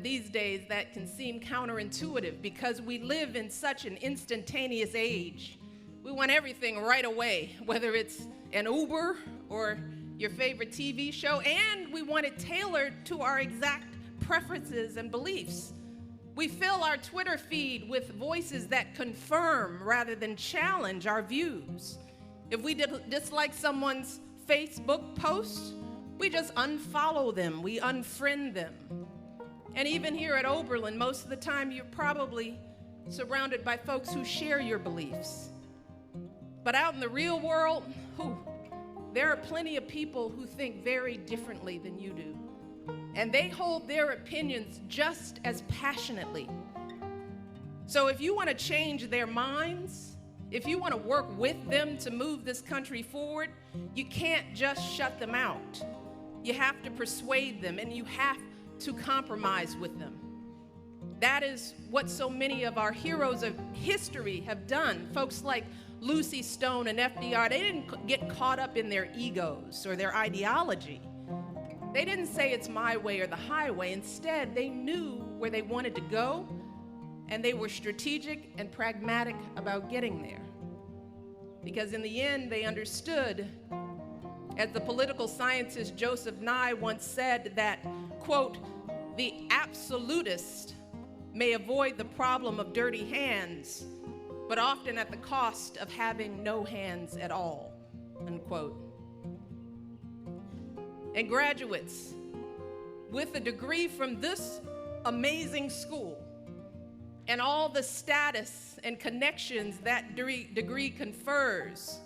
these days that can seem counterintuitive because we live in such an instantaneous age. We want everything right away, whether it's an Uber or your favorite TV show, and we want it tailored to our exact preferences and beliefs. We fill our Twitter feed with voices that confirm rather than challenge our views. If we dislike someone's Facebook post, we just unfollow them, we unfriend them. And even here at Oberlin, most of the time you're probably surrounded by folks who share your beliefs. But out in the real world, there are plenty of people who think very differently than you do. And they hold their opinions just as passionately. So if you want to change their minds, if you want to work with them to move this country forward, you can't just shut them out. You have to persuade them, and you have to compromise with them. That is what so many of our heroes of history have done. Folks like Lucy Stone and FDR, they didn't get caught up in their egos or their ideology. They didn't say it's my way or the highway. Instead, they knew where they wanted to go, and they were strategic and pragmatic about getting there. Because in the end, they understood, as the political scientist Joseph Nye once said, that, quote, the absolutist may avoid the problem of dirty hands, but often at the cost of having no hands at all, unquote. And graduates, with a degree from this amazing school and all the status and connections that degree confers,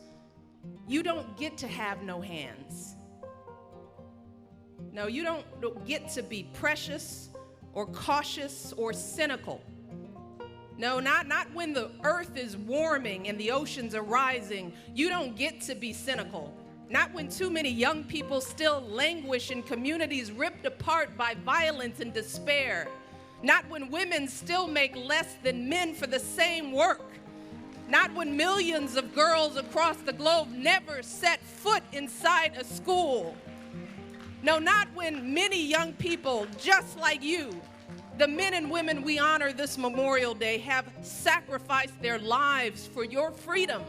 you don't get to have no hands. No, you don't get to be precious or cautious or cynical. No, not when the earth is warming and the oceans are rising. You don't get to be cynical. Not when too many young people still languish in communities ripped apart by violence and despair. Not when women still make less than men for the same work. Not when millions of girls across the globe never set foot inside a school. No, not when many young people just like you, the men and women we honor this Memorial Day, have sacrificed their lives for your freedom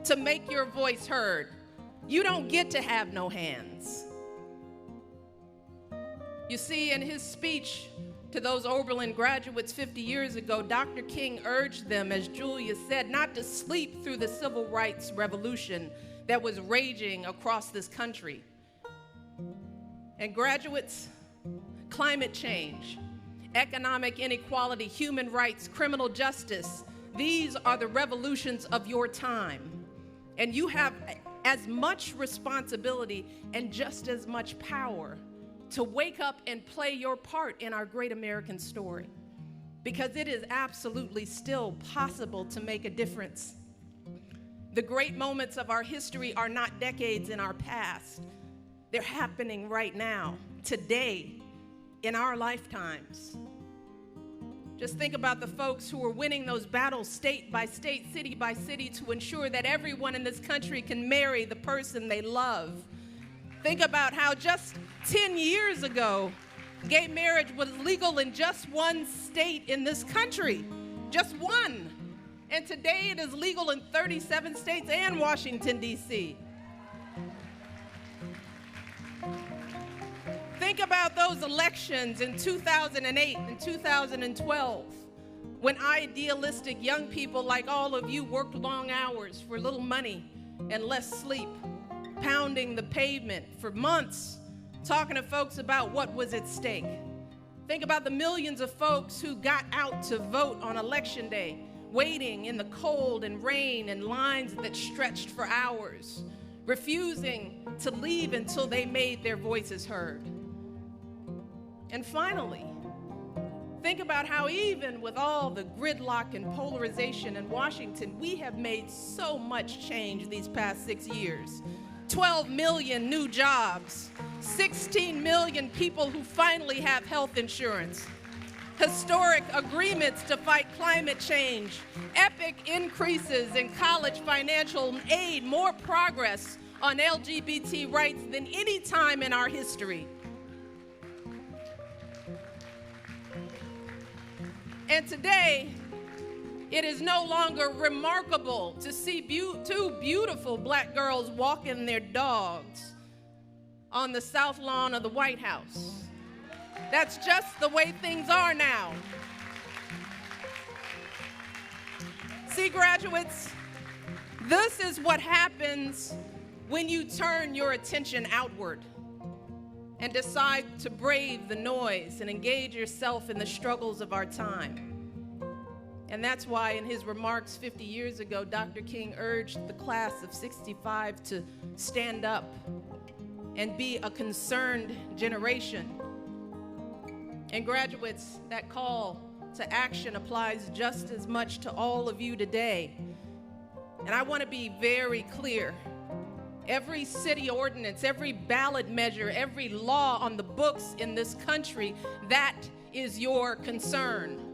to make your voice heard. You don't get to have no hands. You see, in his speech to those Oberlin graduates 50 years ago, Dr. King urged them, as Julia said, not to sleep through the civil rights revolution that was raging across this country. And graduates, climate change, economic inequality, human rights, criminal justice, these are the revolutions of your time. And you have as much responsibility and just as much power to wake up and play your part in our great American story, because it is absolutely still possible to make a difference. The great moments of our history are not decades in our past. They're happening right now, today, in our lifetimes. Just think about the folks who are winning those battles state by state, city by city, to ensure that everyone in this country can marry the person they love. Think about how just 10 years ago, gay marriage was legal in just one state in this country, just one. And today it is legal in 37 states and Washington, D.C. Think about those elections in 2008 and 2012, when idealistic young people like all of you worked long hours for little money and less sleep, pounding the pavement for months, talking to folks about what was at stake. Think about the millions of folks who got out to vote on Election Day, waiting in the cold and rain and lines that stretched for hours, refusing to leave until they made their voices heard. And finally, think about how even with all the gridlock and polarization in Washington, we have made so much change these past 6 years. 12 million new jobs, 16 million people who finally have health insurance, historic agreements to fight climate change, epic increases in college financial aid, more progress on LGBT rights than any time in our history. And today, it is no longer remarkable to see two beautiful black girls walking their dogs on the south lawn of the White House. That's just the way things are now. See, graduates, this is what happens when you turn your attention outward and decide to brave the noise and engage yourself in the struggles of our time. And that's why in his remarks 50 years ago, Dr. King urged the class of '65 to stand up and be a concerned generation. And graduates, that call to action applies just as much to all of you today. And I want to be very clear. Every city ordinance, every ballot measure, every law on the books in this country, that is your concern.